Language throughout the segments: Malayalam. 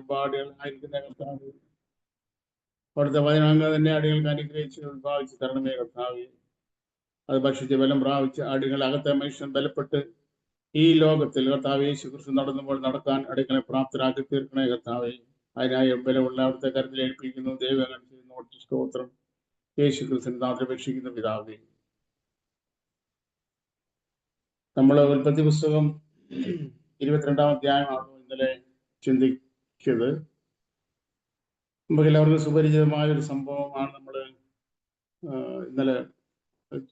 പാടികൾ ആയിരിക്കുന്ന കർത്താവ്, അവിടുത്തെ വചനാംഗ തന്നെ അടികൾക്ക് അനുഗ്രഹിച്ച് ഉത്ഭാവിച്ച് തരണമേ കർത്താവ്. അത് ഭക്ഷിച്ച് ബലം പ്രാപിച്ച് അടികൾ അകത്തെ മനുഷ്യൻ ബലപ്പെട്ട് ഈ ലോകത്തിൽ കർത്താവ് യേശു ക്രിസ്തു നടന്നുമ്പോൾ നടക്കാൻ അടികളെ പ്രാപ്തരാക്കി തീർക്കണേ കർത്താവെ. അതിനായി ബലമുള്ള അവിടുത്തെ കരുത്തിൽ ഏൽപ്പിക്കുന്നു. ദൈവം സ്തോത്രം. യേശു ക്രിസ്തുവിന്റെ നാമത്തിൽ അപേക്ഷിക്കുന്ന പിതാവേ. നമ്മള് ഉൽപ്പത്തി പുസ്തകം 22-ാം അധ്യായമാണ് ഇന്നലെ ചിന്തിച്ചത്. നമുക്ക് എല്ലാവർക്കും സുപരിചിതമായ ഒരു സംഭവമാണ് നമ്മൾ ഇന്നലെ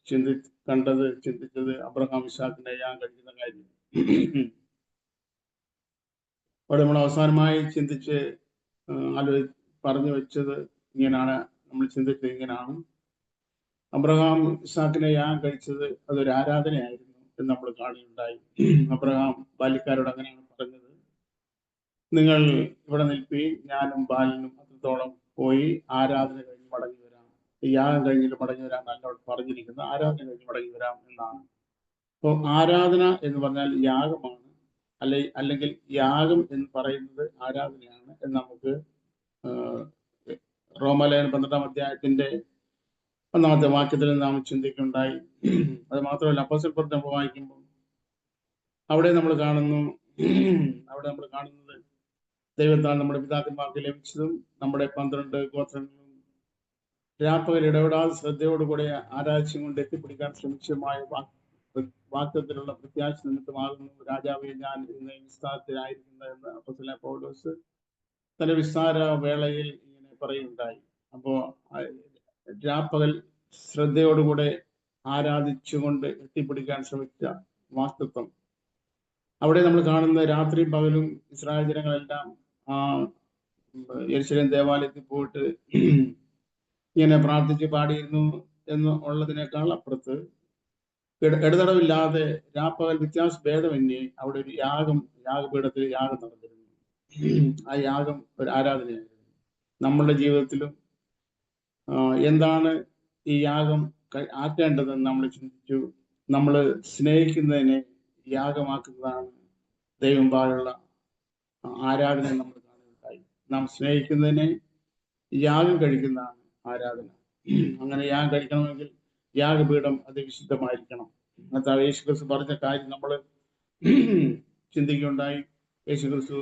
ചിന്തിച്ചത്. അബ്രഹാം ഇസ്ഹാക്കിനെ യാഗം കഴിക്കുന്ന കാര്യം. അവിടെ നമ്മൾ അവസാനമായി ചിന്തിച്ച് പറഞ്ഞു വെച്ചത് ഇങ്ങനെയാണ്. നമ്മൾ ചിന്തിച്ചത് ഇങ്ങനെയാണ്: അബ്രഹാം ഇസ്ഹാക്കിനെ യാഗം കഴിച്ചത് അതൊരു ആരാധനയായിരുന്നു എന്ന് നമ്മൾ കാണുകയുണ്ടായി. അബ്രഹാം ബാല്യക്കാരോട് അങ്ങനെയാണ് പറഞ്ഞത്: നിങ്ങൾ ഇവിടെ നിൽപ്പീൻ, ഞാനും ബാലനും അത്രത്തോളം പോയി ആരാധന കഴിഞ്ഞ് മടങ്ങി വരാം. യാഗം കഴിഞ്ഞിട്ട് മടങ്ങി വരാം എന്നോട് പറഞ്ഞിരിക്കുന്നത്. ആരാധന കഴിഞ്ഞ് മടങ്ങി വരാം എന്നാണ്. അപ്പോൾ ആരാധന എന്ന് പറഞ്ഞാൽ യാഗമാണ്, അല്ലെങ്കിൽ യാഗം എന്ന് പറയുന്നത് ആരാധനയാണ് എന്ന് നമുക്ക് റോമാലേഖനം 12-ാം അധ്യായത്തിന്റെ 1-ാമത്തെ വാക്യത്തിൽ നാം ചിന്തിക്കുകയുണ്ടായി. അത് മാത്രമല്ല, അപ്പോസ്തല പ്രവൃത്തി വായിക്കുമ്പോൾ അവിടെ നമ്മൾ കാണുന്നത് ദൈവത്താൽ നമ്മുടെ പിതാക്കന്മാർക്ക് ലഭിച്ചതും നമ്മുടെ 12 ഗോത്രങ്ങളും രാപ്പകൽ ഇടപെടാതെ ശ്രദ്ധയോടുകൂടെ ആരാധിച്ചും കൊണ്ട് എത്തിപ്പിടിക്കാൻ ശ്രമിച്ചതുമായ വാക്യത്തിലുള്ള പ്രത്യാശ നിമിത്തമാകുന്നു രാജാവെ ഞാൻ ഇന്ന് വിസ്താരത്തിലായിരിക്കുന്നതെന്ന് അപ്പോസ്തലനായ പൗലോസ് തന്റെ വിസ്താര വേളയിൽ ഇങ്ങനെ പറയുകയുണ്ടായി. അപ്പോ രാപ്പകൽ ശ്രദ്ധയോടുകൂടെ ആരാധിച്ചുകൊണ്ട് എത്തിപ്പിടിക്കാൻ ശ്രമിച്ച വാസ്തവം അവിടെ നമ്മൾ കാണുന്ന രാത്രിയും പകലും ഇസ്രായേൽ ജനങ്ങളെല്ലാം യെരൂശലേം ദേവാലയത്തിൽ പോയിട്ട് ഇങ്ങനെ പ്രാർത്ഥിച്ച് പാടിയിരുന്നു എന്ന് ഉള്ളതിനേക്കാൾ അപ്പുറത്ത് ഇടതടവില്ലാതെ രാപ്പകൽ ഭേദമന്യേ അവിടെ ഒരു യാഗപീഠത്തിൽ യാഗം നടന്നിരുന്നു. ആ യാഗം ഒരു ആരാധനയായിരുന്നു. നമ്മളുടെ ജീവിതത്തിലും എന്താണ് ഈ യാഗം ആക്കേണ്ടതെന്ന് നമ്മൾ ചിന്തിച്ചു. നമ്മൾ സ്നേഹിക്കുന്നതിനെ യാഗമാക്കുന്നതാണ് ദൈവം പാലുള്ള ആരാധന നമ്മൾ കാണുകയുണ്ടായി. നാം സ്നേഹിക്കുന്നതിനെ യാഗം കഴിക്കുന്നതാണ് ആരാധന. അങ്ങനെ യാഗം കഴിക്കണമെങ്കിൽ യാഗപീഠം അത് വിശുദ്ധമായിരിക്കണം. അതാണ് യേശു ക്രിസ്തു പറഞ്ഞ കാര്യം നമ്മൾ ചിന്തിക്കുകയുണ്ടായി. യേശു ക്രിസ്തു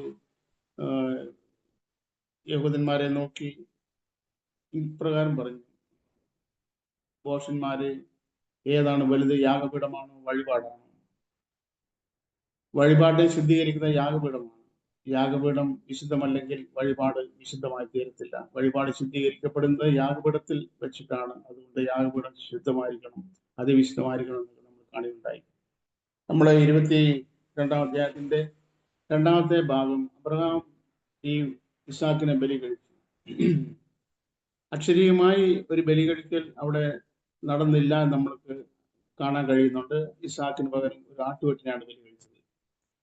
യഹൂദന്മാരെ നോക്കി ഇപ്രകാരം പറഞ്ഞു: ഭോഷന്മാരെ, ഏതാണ് വലുത്, യാഗപീഠമാണോ വഴിപാടാണോ? വഴിപാടിനെ ശുദ്ധീകരിക്കുന്ന യാഗപീഠമാണ്. യാഗപീഠം വിശുദ്ധമല്ലെങ്കിൽ വഴിപാട് വിശുദ്ധമായി തീരത്തില്ല. വഴിപാട് ശുദ്ധീകരിക്കപ്പെടുന്നത് യാഗപീഠത്തിൽ വെച്ചിട്ടാണ്. അതുകൊണ്ട് യാഗപീഠം ശുദ്ധമായിരിക്കണം, അതിവിശുദ്ധമായിരിക്കണം എന്ന് നമ്മൾ കാണുകയുണ്ടായി. നമ്മളെ 22-ാം അധ്യായത്തിന്റെ 2-ാമത്തെ ഭാഗം, അബ്രഹാം ഈ ഇസ്ഹാക്കിനെ ബലി കഴിച്ചു. അക്ഷരീയമായി ഒരു ബലി കഴിക്കൽ അവിടെ നടന്നില്ല എന്ന് നമ്മൾക്ക് കാണാൻ കഴിയുന്നുണ്ട്. ഇസ്ഹാക്കിന് പകരം ഒരു ആട്ടുകൊറ്റനെയാണ് ബലി കഴിച്ചത്.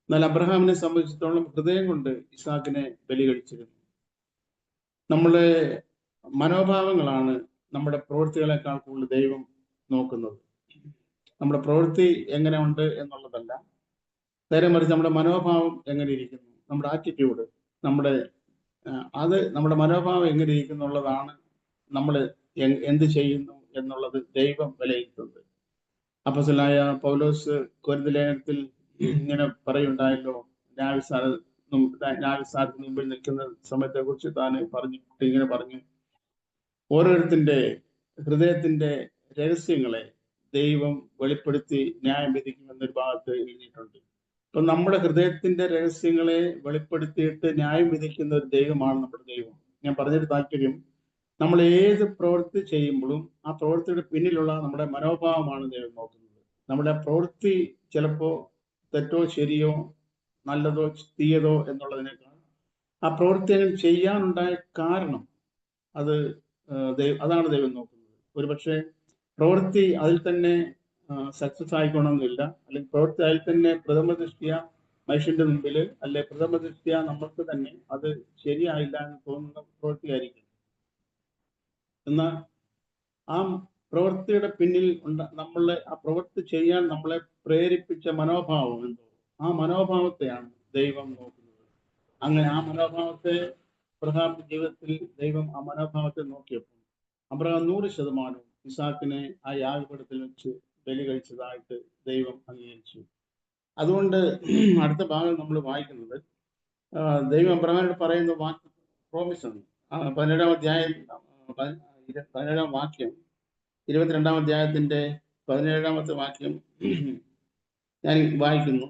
എന്നാൽ അബ്രഹാമിനെ സംബന്ധിച്ചിടത്തോളം ഹൃദയം കൊണ്ട് ഇസ്ഹാക്കിനെ ബലി കഴിച്ചിരുന്നു. നമ്മളെ മനോഭാവങ്ങളാണ് നമ്മുടെ പ്രവൃത്തികളെക്കാൾ കൂടുതൽ ദൈവം നോക്കുന്നത്. നമ്മുടെ പ്രവൃത്തി എങ്ങനെ ഉണ്ട് എന്നുള്ളതല്ല, നേരെ മറിച്ച് നമ്മുടെ മനോഭാവം എങ്ങനെ ഇരിക്കുന്നു, നമ്മുടെ ആറ്റിറ്റ്യൂഡ്, നമ്മുടെ മനോഭാവം എങ്ങനെ ഇരിക്കുന്നു എന്നുള്ളതാണ് നമ്മൾ എന്ത് ചെയ്യുന്നു എന്നുള്ളത് ദൈവം വിലയിരുത്തുന്നത്. അപ്പോസ്തലനായ പൗലോസ് കൊരിന്ത്യർ ലേഖനത്തിൽ ഇങ്ങനെ പറയുണ്ടായല്ലോ, ന്യായവിസ്താരത്തിന് മുമ്പിൽ നിൽക്കുന്ന സമയത്തെ കുറിച്ച് താൻ ഇങ്ങനെ പറഞ്ഞു: ഓരോരുത്തരുടെ ഹൃദയത്തിന്റെ രഹസ്യങ്ങളെ ദൈവം വെളിപ്പെടുത്തി ന്യായം വിധിക്കുമെന്നൊരു ഭാഗത്ത് എഴുതിയിട്ടുണ്ട്. അപ്പൊ നമ്മുടെ ഹൃദയത്തിന്റെ രഹസ്യങ്ങളെ വെളിപ്പെടുത്തിയിട്ട് ന്യായം വിധിക്കുന്ന ഒരു ദൈവമാണ് നമ്മുടെ ദൈവം. ഞാൻ പറഞ്ഞൊരു താല്പര്യം, നമ്മൾ ഏത് പ്രവൃത്തി ചെയ്യുമ്പോഴും ആ പ്രവൃത്തിയുടെ പിന്നിലുള്ള നമ്മുടെ മനോഭാവമാണ് ദൈവം നോക്കുന്നത്. നമ്മുടെ പ്രവൃത്തി ചിലപ്പോ തെറ്റോ ശരിയോ നല്ലതോ തീയതോ എന്നുള്ളതിനേക്കാൾ ആ പ്രവൃത്തി അങ്ങനെ ചെയ്യാനുണ്ടായ കാരണം അതാണ് ദൈവം നോക്കുന്നത്. ഒരു പക്ഷേ പ്രവൃത്തി അതിൽ തന്നെ സക്സസ് ആയിക്കോണമെന്നില്ല, അല്ലെങ്കിൽ പ്രവൃത്തി അതിൽ തന്നെ പ്രഥമ ദൃഷ്ടിയ മനുഷ്യന്റെ മുമ്പിൽ, അല്ലെ പ്രഥമ ദൃഷ്ടിയ നമ്മൾക്ക് തന്നെ അത് ശരിയായില്ല എന്ന് തോന്നുന്ന പ്രവൃത്തിയായിരിക്കും. എന്നാൽ ആ പ്രവൃത്തിയുടെ പിന്നിൽ നമ്മളെ ആ പ്രവൃത്തി ചെയ്യാൻ നമ്മളെ പ്രേരിപ്പിച്ച മനോഭാവം എന്തോ, ആ മനോഭാവത്തെയാണ് ദൈവം നോക്കുന്നത്. അങ്ങനെ ആ മനോഭാവത്തെ അബ്രഹാമിന്റെ ജീവിതത്തിൽ ദൈവം ആ മനോഭാവത്തെ നോക്കിയപ്പോൾ അബ്രഹാം 100% ഇസാക്കിനെ ആ യാഗപീഠത്തിൽ വെച്ച് ബലി കഴിച്ചതായിട്ട് ദൈവം അംഗീകരിച്ചു. അതുകൊണ്ട് അടുത്ത ഭാഗം നമ്മൾ വായിക്കുന്നത് ദൈവം അബ്രഹാമിനോട് പറയുന്ന വാക്ക് പ്രോമിസ് ആണ്. 17-ാം അധ്യായം 17-ാം വാക്യം 22-ാം അധ്യായത്തിന്റെ 17-ാമത്തെ വാക്യം ഞാൻ വായിക്കുന്നു.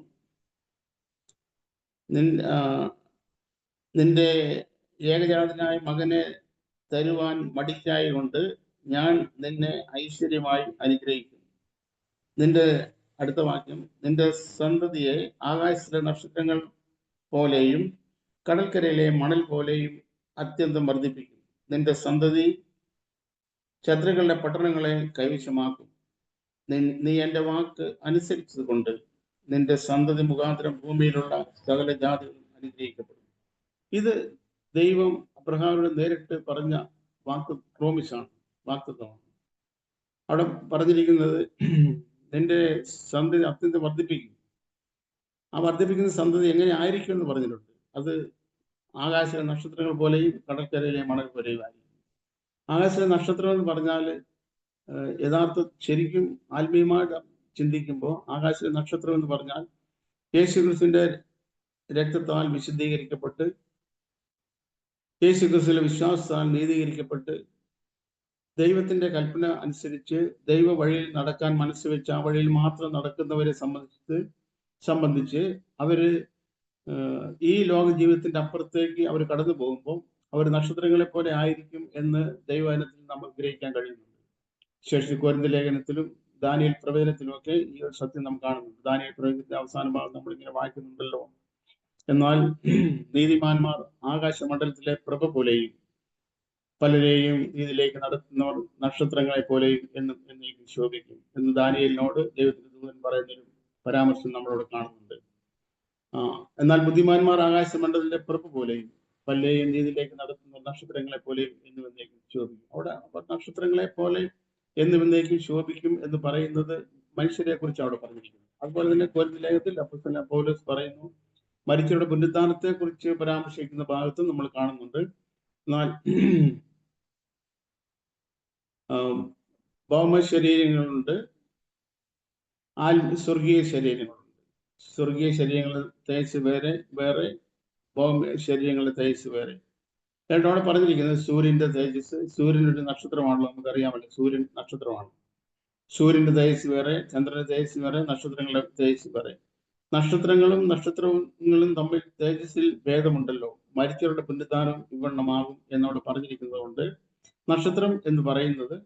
നിന്റെ ഏകജാതനായ മകനെ തരുവാൻ മടിക്കായ കൊണ്ട് ഞാൻ നിന്നെ ഐശ്വര്യമായി അനുഗ്രഹിക്കും. നിന്റെ അടുത്ത വാക്യം, നിന്റെ സന്തതിയെ ആകാശത്തിലെ നക്ഷത്രങ്ങൾ പോലെയും കടൽക്കരയിലെ മണൽ പോലെയും അത്യന്തം വർദ്ധിപ്പിക്കും. നിന്റെ സന്തതി ശത്രുക്കളുടെ പട്ടണങ്ങളെ കൈവശമാക്കും. നീ എൻ്റെ വാക്ക് അനുസരിച്ചത് കൊണ്ട് നിന്റെ സന്തതി മുഖാന്തരം ഭൂമിയിലുള്ള സകല ജാതികളും അനുഗ്രഹിക്കപ്പെടും. ഇത് ദൈവം അബ്രഹാമിനോട് നേരിട്ട് പറഞ്ഞ വാക്ക് പ്രോമിസാണ്, വാക്തത്വമാണ്. അവിടെ പറഞ്ഞിരിക്കുന്നത് നിന്റെ സന്തതി അത്യന്തം വർദ്ധിപ്പിക്കും. ആ വർദ്ധിപ്പിക്കുന്ന സന്തതി എങ്ങനെ ആയിരിക്കും എന്ന് പറഞ്ഞിട്ടുണ്ട്. അത് ആകാശ നക്ഷത്രങ്ങൾ പോലെയും കടൽക്കരയിലെ മണൽ പോലെയും ആയിരിക്കും. ആകാശ നക്ഷത്രം എന്ന് പറഞ്ഞാൽ യഥാർത്ഥ ശരിക്കും ആത്മീയമായിട്ട് ചിന്തിക്കുമ്പോൾ ആകാശ നക്ഷത്രം എന്ന് പറഞ്ഞാൽ യേശുക്രിസ്തുവിന്റെ രക്തത്താൽ വിശുദ്ധീകരിക്കപ്പെട്ട് യേശുക്രിസ്തുവിലെ വിശ്വാസത്താൽ നീതീകരിക്കപ്പെട്ട് ദൈവത്തിന്റെ കൽപ്പന അനുസരിച്ച് ദൈവ വഴിയിൽ നടക്കാൻ മനസ്സ് വെച്ച് ആ വഴിയിൽ മാത്രം നടക്കുന്നവരെ സംബന്ധിച്ച് അവര് ഈ ലോക ജീവിതത്തിന്റെ അപ്പുറത്തേക്ക് അവർ കടന്നു പോകുമ്പോൾ അവർ നക്ഷത്രങ്ങളെ പോലെ ആയിരിക്കും എന്ന് ദൈവവചനത്തിൽ നമുക്ക് ഗ്രഹിക്കാൻ കഴിയുന്നുണ്ട്. ശേഷി കൊരിന്ത്യർ ലേഖനത്തിലും ദാനിയേൽ പ്രവചനത്തിലും ഒക്കെ ഈ ഒരു സത്യം നാം കാണുന്നുണ്ട്. ദാനിയേൽ പ്രവചനത്തിന്റെ അവസാന ഭാഗം നമ്മളിങ്ങനെ വായിക്കുന്നുണ്ടല്ലോ, എന്നാൽ നീതിമാന്മാർ ആകാശമണ്ഡലത്തിലെ പ്രഭ പോലെയും പലരെയും ഇതിലേക്ക് നടത്തുന്നവർ നക്ഷത്രങ്ങളെ പോലെയും എന്നേക്കും ശോഭിക്കും എന്ന് ദാനിയേലിനോട് ദൈവത്തിന്റെ ദൂതൻ പറയുന്നൊരു പരാമർശം നമ്മളോട് കാണുന്നുണ്ട്. എന്നാൽ ബുദ്ധിമാന്മാർ ആകാശമണ്ഡലത്തിലെ പ്രഭ പോലെയും പലരെയും നീതിയിലേക്ക് നടത്തുന്ന നക്ഷത്രങ്ങളെ പോലെയും എന്നേക്കും ശോഭിക്കും. അവിടെ നക്ഷത്രങ്ങളെ പോലെ എന്നേക്കും ശോഭിക്കും എന്ന് പറയുന്നത് മനുഷ്യരെ കുറിച്ച് അവിടെ പറഞ്ഞിരിക്കുന്നു. അതുപോലെ തന്നെ കൊരിന്ത്യർ ലേഖനത്തിൽ അപ്പോസ്തലൻ പൗലോസ് പറയുന്നു, മരിച്ചവരുടെ പുനരുത്ഥാനത്തെ കുറിച്ച് പരാമർശിക്കുന്ന ഭാഗത്തും നമ്മൾ കാണുന്നുണ്ട്. എന്നാൽ ഭൗമ ശരീരങ്ങളുണ്ട്, സ്വർഗീയ ശരീരങ്ങളുണ്ട്. സ്വർഗീയ ശരീരങ്ങളുടെ തേജസ് വേറെ, ഭൗമ ശരീരങ്ങളുടെ തേജസ് വേറെ. രണ്ടോടെ പറഞ്ഞിരിക്കുന്നത് സൂര്യന്റെ തേജസ്, സൂര്യൻ ഒരു നക്ഷത്രമാണല്ലോ, നമുക്കറിയാമല്ലോ, സൂര്യൻ നക്ഷത്രമാണ്. സൂര്യന്റെ തേജസ് വേറെ, ചന്ദ്രന്റെ തേജസ് വേറെ, നക്ഷത്രങ്ങളുടെ തേജസ് വേറെ. നക്ഷത്രങ്ങളും തമ്മിൽ തേജസ്സിൽ ഭേദമുണ്ടല്ലോ. മരിച്ചവരുടെ പുനരുത്ഥാനം ഇവണ്ണമാകും എന്നോട് പറഞ്ഞിരിക്കുന്നത് കൊണ്ട് നക്ഷത്രം എന്ന് പറയുന്നത്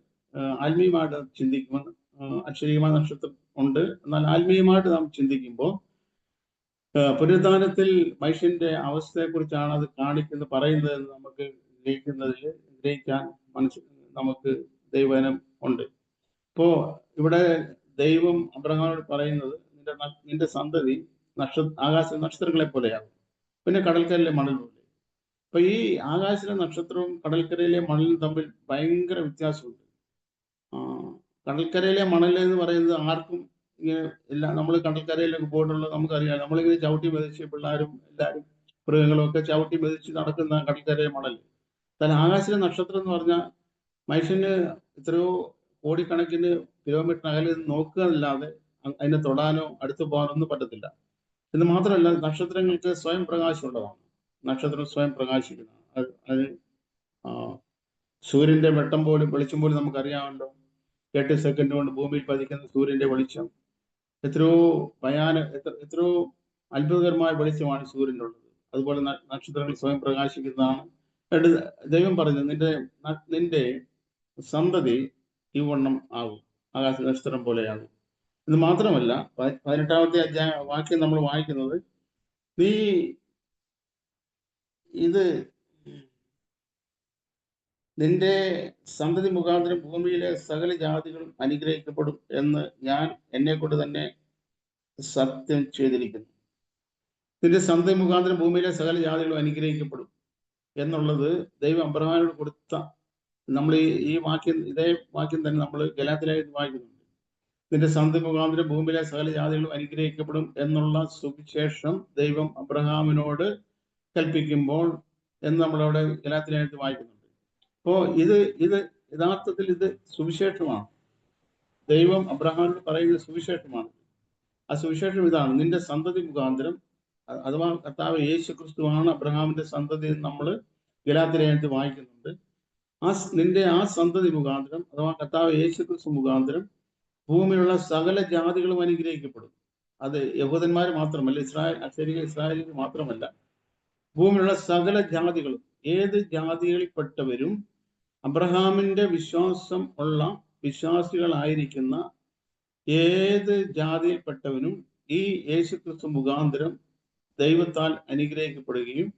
ആത്മീയമായിട്ട് ചിന്തിക്കുമ്പോൾ അക്ഷരീയമായ നക്ഷത്രം ഉണ്ട്. എന്നാൽ ആത്മീയമായിട്ട് നാം ചിന്തിക്കുമ്പോൾ പുനരുത്ഥാനത്തിൽ മനുഷ്യന്റെ അവസ്ഥയെക്കുറിച്ചാണ് അത് പറയുന്നത് എന്ന് നമുക്ക് ഗ്രഹിക്കാൻ നമുക്ക് ദൈവവചനം ഉണ്ട്. ഇപ്പോ ഇവിടെ ദൈവം അബ്രഹാമിനോട് പറയുന്നത് നിന്റെ സന്തതി ആകാശ നക്ഷത്രങ്ങളെ പോലെയാകും, പിന്നെ കടൽക്കരയിലെ മണൽ പോലെ. അപ്പൊ ഈ ആകാശത്തിലെ നക്ഷത്രവും കടൽക്കരയിലെ മണലും തമ്മിൽ ഭയങ്കര വ്യത്യാസമുണ്ട്. കടൽക്കരയിലെ മണൽ എന്ന് പറയുന്നത് ആർക്കും ഇങ്ങനെ നമ്മൾ കടൽക്കരയിലൊക്കെ പോയിട്ടുള്ളത് നമുക്കറിയാം. നമ്മളിങ്ങനെ ചവിട്ടി മെതിച്ച് പിള്ളേരും എല്ലാവരും മൃഗങ്ങളും ഒക്കെ ചവിട്ടി മെതിച്ച് നടക്കുന്ന കടൽക്കരയിലെ മണൽ. എന്നാൽ ആകാശത്തിലെ നക്ഷത്രം എന്ന് പറഞ്ഞാൽ മനുഷ്യന് എത്രയോ കോടിക്കണക്കിന് കിലോമീറ്റർ അകലെ നോക്കുക അല്ലാതെ അതിനെ തൊടാനോ അടുത്ത് പോകാനോ ഒന്നും പറ്റത്തില്ല. എന്ന് മാത്രമല്ല, നക്ഷത്രങ്ങൾക്ക് സ്വയം പ്രകാശമുള്ളതാണ്. നക്ഷത്രം സ്വയം പ്രകാശിക്കുന്നതാണ്. അത് സൂര്യന്റെ വെട്ടം പോലും വെളിച്ചം പോലും നമുക്കറിയാമല്ലോ. 8 സെക്കൻഡ് കൊണ്ട് ഭൂമിയിൽ പതിക്കുന്ന സൂര്യന്റെ വെളിച്ചം എത്രയോ അത്ഭുതകരമായ വെളിച്ചമാണ് സൂര്യനുള്ളത്. അതുപോലെ നക്ഷത്രങ്ങൾ സ്വയം പ്രകാശിക്കുന്നതാണ്. ദൈവം പറഞ്ഞു, നിന്റെ സന്തതി ഈ വണ്ണം ആകും, ആകാശ നക്ഷത്രം പോലെയാകും. ഇത് മാത്രമല്ല, 18-ാമത്തെ വാക്യം നമ്മൾ വായിക്കുന്നത്, നീ നിന്റെ സന്തതി മുഖാന്തരം ഭൂമിയിലെ സകല ജാതികളും അനുഗ്രഹിക്കപ്പെടും എന്ന് ഞാൻ എന്നെ കൊണ്ട് തന്നെ സത്യം ചെയ്തിരിക്കുന്നു. നിന്റെ സന്തതി മുഖാന്തരം ഭൂമിയിലെ സകല ജാതികളും അനുഗ്രഹിക്കപ്പെടും എന്നുള്ളത് ദൈവം അബ്രഹാമിനോട് കൊടുത്ത, നമ്മൾ ഇതേ വാക്യം തന്നെ നമ്മൾ ഗലാത്യലേഖനത്തിൽ വായിക്കുന്നുണ്ട്. നിന്റെ സന്തതി മുഖാന്തരം ഭൂമിയിലെ സകല ജാതികളും അനുഗ്രഹിക്കപ്പെടും എന്നുള്ള സുവിശേഷം ദൈവം അബ്രഹാമിനോട് കൽപ്പിക്കുമ്പോൾ എന്ന് നമ്മളവിടെ ഗലാത്യലേഖനത്തിൽ വായിക്കുന്നുണ്ട്. അപ്പോൾ ഇത് യഥാർത്ഥത്തിൽ ഇത് സുവിശേഷമാണ്. ദൈവം അബ്രഹാമിനോട് പറയുന്ന സുവിശേഷമാണ്. ആ സുവിശേഷം ഇതാണ്: നിന്റെ സന്തതി മുഖാന്തരം, അഥവാ കർത്താവ് യേശു ക്രിസ്തുവാണ് അബ്രഹാമിന്റെ സന്തതി എന്ന് നമ്മൾ ഗലാത്യലേഖനത്തിൽ വായിക്കുന്നുണ്ട്. നിന്റെ ആ സന്തതി മുഖാന്തരം, അഥവാ കർത്താവ് യേശു ക്രിസ്തു മുഖാന്തരം ഭൂമിയിലുള്ള സകല ജാതികളും അനുഗ്രഹിക്കപ്പെടും. അത് യഹൂദന്മാർ മാത്രമല്ല, ഇസ്രായേലിൽ മാത്രമല്ല, ഭൂമിയിലുള്ള സകല ജാതികളും, ഏത് ജാതികളിൽപ്പെട്ടവരും അബ്രഹാമിന്റെ വിശ്വാസം ഉള്ള വിശ്വാസികളായിരിക്കുന്ന ഏത് ജാതിയിൽപ്പെട്ടവനും ഈ യേശുക്രിസ്തു മുഖാന്തരം ദൈവത്താൽ അനുഗ്രഹിക്കപ്പെടുകയും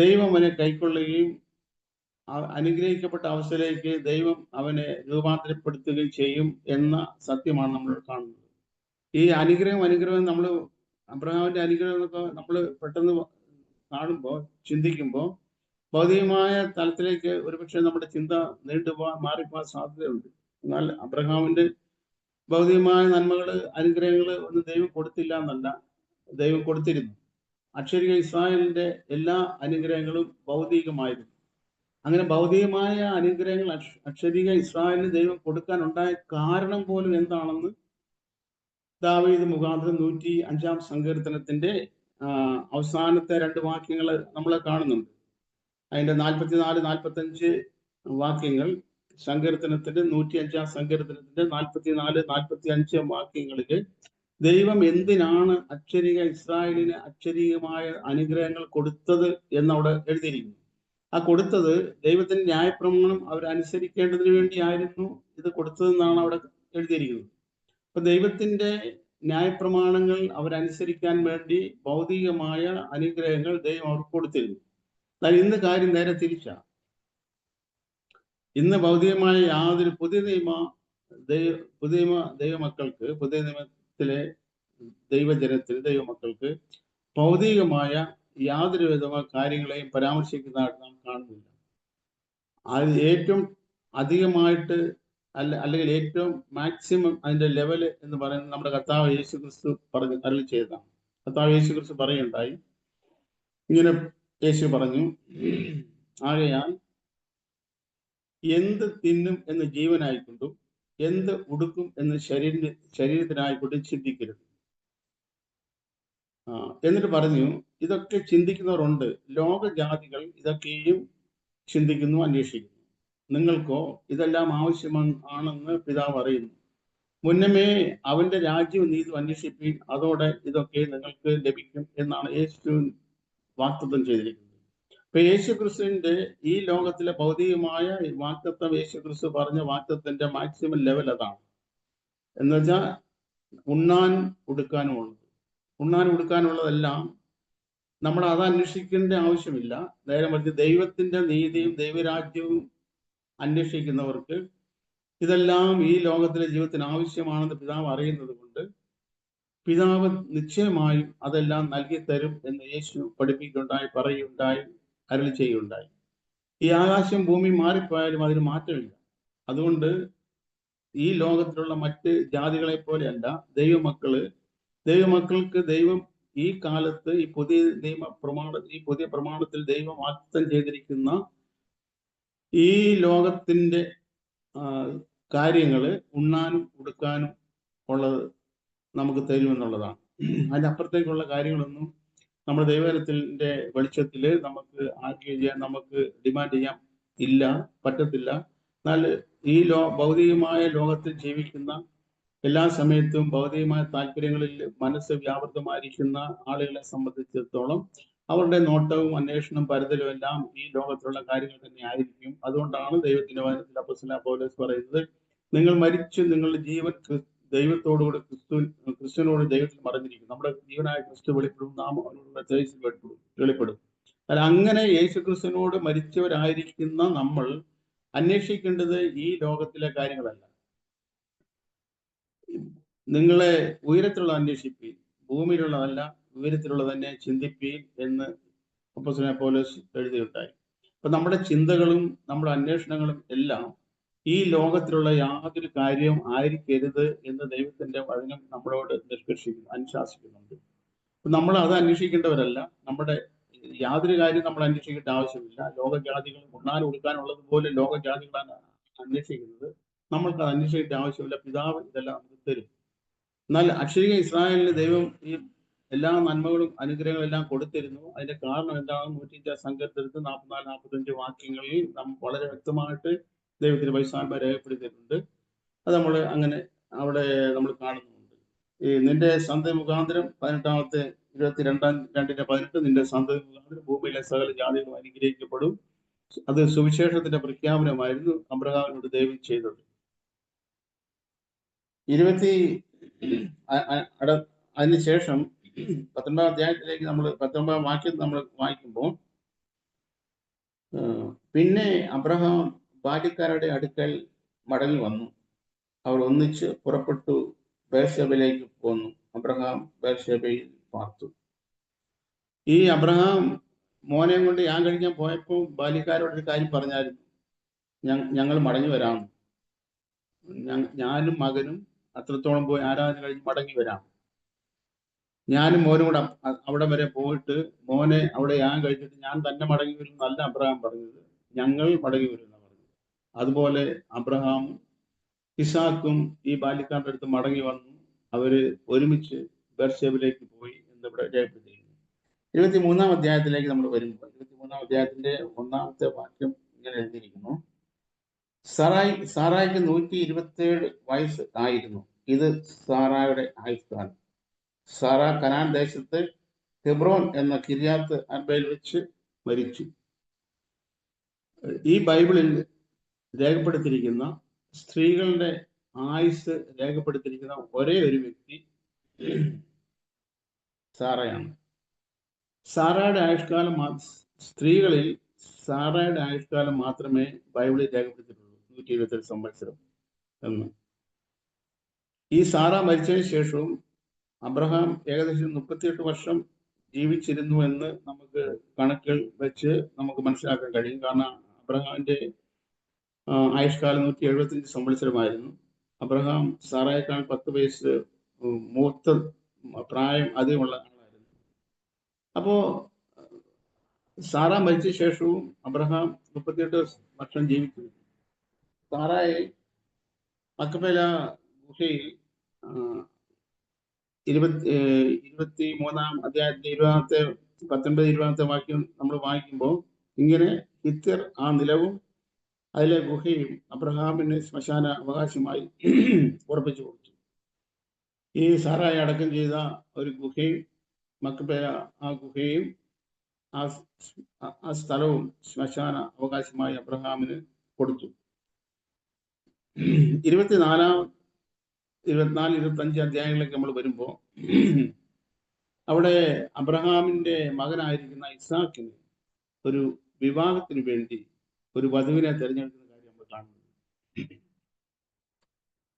ദൈവം അവനെ കൈക്കൊള്ളുകയും അനുഗ്രഹിക്കപ്പെട്ട അവസ്ഥയിലേക്ക് ദൈവം അവനെ രൂപാന്തരപ്പെടുത്തുകയും ചെയ്യും എന്ന സത്യമാണ് നമ്മൾ കാണുന്നത്. ഈ അനുഗ്രഹം നമ്മൾ അബ്രഹാമിന്റെ അനുഗ്രഹം എന്നൊക്കെ നമ്മൾ പെട്ടെന്ന് കാണുമ്പോൾ, ചിന്തിക്കുമ്പോൾ ഭൗതികമായ തലത്തിലേക്ക് ഒരുപക്ഷെ നമ്മുടെ ചിന്ത മാറിപ്പോകാൻ സാധ്യതയുണ്ട്. എന്നാൽ അബ്രഹാമിന്റെ ഭൗതികമായ നന്മകൾ, അനുഗ്രഹങ്ങൾ ഒന്നും ദൈവം കൊടുത്തില്ല എന്നല്ല, ദൈവം കൊടുത്തിരുന്നു. അക്ഷരിക ഇസ്രായേലിന്റെ എല്ലാ അനുഗ്രഹങ്ങളും ഭൗതികമായിരുന്നു. അങ്ങനെ ഭൗതികമായ അനുഗ്രഹങ്ങൾ അക്ഷരിക ഇസ്രായേലിന് ദൈവം കൊടുക്കാനുണ്ടായ കാരണം പോലും എന്താണെന്ന് ദാവീദ് മുഖാന്തരം 105-ാം സങ്കീർത്തനത്തിന്റെ അവസാനത്തെ 2 വാക്യങ്ങൾ നമ്മൾ കാണുന്നുണ്ട്. അതിന്റെ 44-45 വാക്യങ്ങൾ, സങ്കീർത്തനത്തിന്റെ 105-ാം സങ്കീർത്തനത്തിന്റെ 44-45 വാക്യങ്ങളിൽ ദൈവം എന്തിനാണ് അക്ഷരിക ഇസ്രായേലിന് അക്ഷരികമായ അനുഗ്രഹങ്ങൾ കൊടുത്തത് എന്നവിടെ എഴുതിയിരിക്കുന്നു. ആ കൊടുത്തത് ദൈവത്തിന്റെ ന്യായപ്രമാണം അവരനുസരിക്കേണ്ടതിന് വേണ്ടിയായിരുന്നു ഇത് കൊടുത്തതെന്നാണ് അവിടെ എഴുതിയിരിക്കുന്നത്. അപ്പൊ ദൈവത്തിന്റെ ന്യായപ്രമാണങ്ങൾ അവരനുസരിക്കാൻ വേണ്ടി ഭൗതികമായ അനുഗ്രഹങ്ങൾ ദൈവം അവർക്ക് കൊടുത്തിരുന്നു. എന്നാൽ ഇന്ന് കാര്യം നേരെ തിരിച്ചാണ്. ഇന്ന് ഭൗതികമായ യാതൊരു പുതിയ ദൈവമക്കൾക്ക്, പുതിയ നിയമത്തിലെ ദൈവജനത്തിൽ ദൈവമക്കൾക്ക് ഭൗതികമായ യാതൊരു വിധമായ കാര്യങ്ങളെയും പരാമർശിക്കുന്നതായിട്ട് നാം കാണുന്നില്ല. അത് ഏറ്റവും അധികമായിട്ട് അല്ലെങ്കിൽ ഏറ്റവും മാക്സിമം അതിന്റെ ലെവല് എന്ന് പറയുന്നത് നമ്മുടെ കർത്താവ് യേശു ക്രിസ്തു അരുളി ചെയ്തതാണ്. കർത്താവ് യേശു ക്രിസ്തു പറയുണ്ടായി, ഇങ്ങനെ യേശു പറഞ്ഞു, ആകയാൽ എന്ത് തിന്നും എന്ന് ജീവനായിക്കൊണ്ടും എന്ത് ഉടുക്കും എന്ന് ശരീരത്തിനായിക്കൊണ്ടും ചിന്തിക്കരുത്. എന്നിട്ട് പറഞ്ഞു, ഇതൊക്കെ ചിന്തിക്കുന്നവരുണ്ട്, ലോകജാതികൾ ഇതൊക്കെയും ചിന്തിക്കുന്നു, അന്വേഷിക്കുന്നു. നിങ്ങൾക്കോ ഇതെല്ലാം ആവശ്യമാണെന്ന് പിതാവ് അറിയുന്നു. മുന്നമേ അവന്റെ രാജ്യവും നീതി അന്വേഷിപ്പീൻ, അതോടെ ഇതൊക്കെ നിങ്ങൾക്ക് ലഭിക്കും എന്നാണ് യേശു വാഗ്ദത്തം ചെയ്തിരിക്കുന്നത്. ഇപ്പൊ യേശു ക്രിസ്തുവിന്റെ ഈ ലോകത്തിലെ ഭൗതികമായ വാഗ്ദത്തം, യേശു ക്രിസ്തു പറഞ്ഞ വാഗ്ദത്തത്തിന്റെ മാക്സിമം ലെവൽ അതാണ്. എന്നുവെച്ചാൽ ഉണ്ണാനും ഉടുക്കാനുള്ളതെല്ലാം നമ്മൾ അത് അന്വേഷിക്കേണ്ട ആവശ്യമില്ല. നേരെ മറിച്ച് ദൈവത്തിന്റെ നീതിയും ദൈവരാജ്യവും അന്വേഷിക്കുന്നവർക്ക് ഇതെല്ലാം ഈ ലോകത്തിലെ ജീവിതത്തിന് ആവശ്യമാണെന്ന് പിതാവ് അറിയുന്നത് കൊണ്ട് പിതാവ് നിശ്ചയമായും അതെല്ലാം നൽകി തരും എന്ന് യേശു പറയുണ്ടായി, അരുളി ചെയ്യുണ്ടായി. ഈ ആകാശം ഭൂമി മാറിപ്പോയാലും അതിന് മാറ്റമില്ല. അതുകൊണ്ട് ഈ ലോകത്തിലുള്ള മറ്റ് ജാതികളെ പോലെയല്ല ദൈവമക്കൾക്ക് ദൈവം ഈ കാലത്ത് ഈ പുതിയ പ്രമാണത്തിൽ ദൈവം വാഗ്ദത്തം ചെയ്തിരിക്കുന്ന ഈ ലോകത്തിന്റെ കാര്യങ്ങള് ഉണ്ണാനും ഉടുക്കാനും ഉള്ളത് നമുക്ക് തരുമെന്നുള്ളതാണ്. അതിനപ്പുറത്തേക്കുള്ള കാര്യങ്ങളൊന്നും നമ്മുടെ ദൈവത്തിന്റെ വെളിച്ചത്തിൽ നമുക്ക് നമുക്ക് ഡിമാൻഡ് ചെയ്യാൻ പറ്റത്തില്ല. എന്നാൽ ഈ ഭൗതികമായ ലോകത്തിൽ ജീവിക്കുന്ന എല്ലാ സമയത്തും ഭൗതികമായ താല്പര്യങ്ങളിൽ മനസ്സ് വ്യാപൃതമായിരിക്കുന്ന ആളുകളെ സംബന്ധിച്ചിടത്തോളം അവരുടെ നോട്ടവും അന്വേഷണവും പരതലും എല്ലാം ഈ ലോകത്തിലുള്ള കാര്യങ്ങൾ തന്നെ ആയിരിക്കും. അതുകൊണ്ടാണ് ദൈവത്തിന്റെ വചനത്തിൽ അപ്പോസ്തലനായ പൗലോസ് പറയുന്നത്, നിങ്ങൾ മരിച്ചു നിങ്ങളുടെ ജീവൻ ദൈവത്തോടുകൂടി ക്രിസ്തുവിനോട് ദൈവത്തിൽ മറഞ്ഞിരിക്കും. നമ്മുടെ ജീവനായ ക്രിസ്തു വെളിപ്പെടും, നാം അവനോടുള്ള തേജസ്സിൽ വെളിപ്പെടും. അല്ല, അങ്ങനെ യേശു ക്രിസ്തുവിനോട് മരിച്ചവരായിരിക്കുന്ന നമ്മൾ അന്വേഷിക്കേണ്ടത് ഈ ലോകത്തിലെ കാര്യങ്ങളല്ല. നിങ്ങളെ ഉയരത്തിലുള്ള അന്വേഷിപ്പീൻ, ഭൂമിയിലുള്ളതല്ല ഉയരത്തിലുള്ള തന്നെ ചിന്തിപ്പീൻ എന്ന് അപ്പോസ്തലനായ പൗലോസ് എഴുതിയുണ്ടായി. അപ്പൊ നമ്മുടെ ചിന്തകളും നമ്മുടെ അന്വേഷണങ്ങളും എല്ലാം ഈ ലോകത്തിലുള്ള യാതൊരു കാര്യവും ആയിരിക്കരുത് എന്ന് ദൈവത്തിന്റെ വചനം നമ്മളോട് അനുശാസിക്കുന്നുണ്ട്. നമ്മൾ അത് അന്വേഷിക്കേണ്ടവരല്ല. നമ്മുടെ യാതൊരു കാര്യം നമ്മൾ അന്വേഷിക്കേണ്ട ആവശ്യമില്ല. ലോകജാതികൾ ഉണ്ണാൻ കൊടുക്കാനുള്ളത് പോലെ ലോകജാതികളാണ് അന്വേഷിക്കുന്നത്. നമ്മൾക്ക് അത് അന്വേഷിക്കേണ്ട ആവശ്യമില്ല. പിതാവ് ഇതെല്ലാം നമുക്ക് തരും. എന്നാൽ അക്ഷരീയ ഇസ്രായേലിന് ദൈവം ഈ എല്ലാ നന്മകളും അനുഗ്രഹങ്ങളും എല്ലാം കൊടുത്തിരുന്നു. അതിന്റെ കാരണം എന്താണെന്ന് 105 സങ്കീർത്തനത്തിൽ 44-45 വാക്യങ്ങളിൽ നാം വളരെ വ്യക്തമായിട്ട് ദൈവത്തിന്റെ പരിശുദ്ധാത്മാവ് രേഖപ്പെടുത്തിയിട്ടുണ്ട്. അത് നമ്മൾ അങ്ങനെ അവിടെ നമ്മൾ കാണുന്നുണ്ട്. ഈ നിന്റെ സന്തതി മുഖാന്തരം 18 22:18 നിന്റെ സന്തതി മുഖാന്തരം ഭൂമിയിലെ സകല ജാതികളും അനുഗ്രഹിക്കപ്പെടും. അത് സുവിശേഷത്തിന്റെ പ്രഖ്യാപനമായിരുന്നു അബ്രഹാമിനോട് ദൈവം ചെയ്തത്. അതിനുശേഷം 19 അധ്യായത്തിലേക്ക് നമ്മൾ 19 വാക്യം നമ്മൾ വായിക്കുമ്പോൾ, പിന്നെ അബ്രഹാം ബാല്യക്കാരുടെ അടുക്കൽ മടങ്ങി വന്നു. അവർ ഒന്നിച്ച് പുറപ്പെട്ടു ബേർശേബയിലേക്ക് പോന്നു. അബ്രഹാം ബേർശേബയിൽ പാർത്തു. ഈ അബ്രഹാം മോനെ കൊണ്ട് ഞാൻ കഴിക്കാൻ പോയപ്പോൾ ബാല്യക്കാരോടൊരു കാര്യം പറഞ്ഞായിരുന്നു, ഞങ്ങൾ മടങ്ങി വരാം, ഞാനും മകനും അത്രത്തോളം പോയി ആരാധന കഴിഞ്ഞ് മടങ്ങി വരാം. ഞാനും മോനും കൂടെ അവിടെ വരെ പോയിട്ട് മോനെ അവിടെ ഞാൻ കഴിച്ചിട്ട് ഞാൻ തന്നെ മടങ്ങി വരും എന്നല്ല അബ്രഹാം പറഞ്ഞത്, ഞങ്ങൾ മടങ്ങി വരും എന്നാണ് പറഞ്ഞത്. അതുപോലെ അബ്രഹാമും ഇസാക്കും ഈ ബാല്യക്കാരുടെ അടുത്ത് മടങ്ങി വന്നു. അവര് ഒരുമിച്ച് ബേർശേബയിലേക്ക് പോയി എന്ന് ഇവിടെ രേഖപ്പെടുത്തിയിരിക്കുന്നു. 23 അധ്യായത്തിലേക്ക് നമ്മൾ വരുമ്പോൾ 23 അധ്യായത്തിന്റെ 1-ാമത്തെ വാക്യം ഇങ്ങനെ എഴുതിയിരിക്കുന്നു, സാറായിക്ക് 127 വയസ്സ് ആയിരുന്നു. ഇത് സാറായുടെ ആയുഷ്കാലം. സാറ കനാൻ ദേശത്ത് ഹെബ്രോൻ എന്ന കിര്യാത്ത് അർബയിൽ വെച്ച് മരിച്ചു. ഈ ബൈബിളിൽ രേഖപ്പെടുത്തിയിരിക്കുന്ന സ്ത്രീകളുടെ ആയുസ് രേഖപ്പെടുത്തിയിരിക്കുന്ന ഒരേ ഒരു വ്യക്തി സാറയാണ്. സാറയുടെ ആയുഷ്കാലം സ്ത്രീകളിൽ സാറയുടെ ആയുഷ്കാലം മാത്രമേ ബൈബിളിൽ രേഖപ്പെടുത്തിയിട്ടുള്ളൂ, 127 സംവത്സരം എന്ന്. ഈ സാറ മരിച്ചതിന് ശേഷവും അബ്രഹാം ഏകദേശം 38 വർഷം ജീവിച്ചിരുന്നു എന്ന് നമുക്ക് കണക്കുകൾ വെച്ച് നമുക്ക് മനസ്സിലാക്കാൻ കഴിയും. കാരണം അബ്രഹാമിന്റെ ആയുഷ്കാലം 175 സംവത്സരമായിരുന്നു. അബ്രഹാം സാറയേക്കാൾ 10 വയസ്സ് മൂത്ത പ്രായം അധികമുള്ള ആളായിരുന്നു. അപ്പോ സാറ മരിച്ച ശേഷവും അബ്രഹാം 38 വർഷം ജീവിച്ചു. സാറായെ മക്കപേല ഗുഹയിൽ 23 അധ്യായത്തിന്റെ 19-20 വാക്യം നമ്മൾ വായിക്കുമ്പോൾ ഇങ്ങനെ, ഹിത്യർ ആ നിലവും അതിലെ ഗുഹയും അബ്രഹാമിന് ശ്മശാന അവകാശമായി ഉറപ്പിച്ചു കൊടുത്തു. ഈ സാറായി അടക്കം ചെയ്ത ഒരു ഗുഹയും മക്കപേല ആ ഗുഹയും ആ സ്ഥലവും ശ്മശാന അവകാശമായി അബ്രഹാമിന് കൊടുത്തു. 24-25 അധ്യായങ്ങളിലേക്ക് നമ്മൾ വരുമ്പോൾ അവിടെ അബ്രഹാമിന്റെ മകനായിരിക്കുന്ന ഇസാക്കിന് ഒരു വിവാഹത്തിന് വേണ്ടി ഒരു വധുവിനെ തിരഞ്ഞെടുക്കുന്ന കാര്യം നമ്മൾ കാണുന്നത്.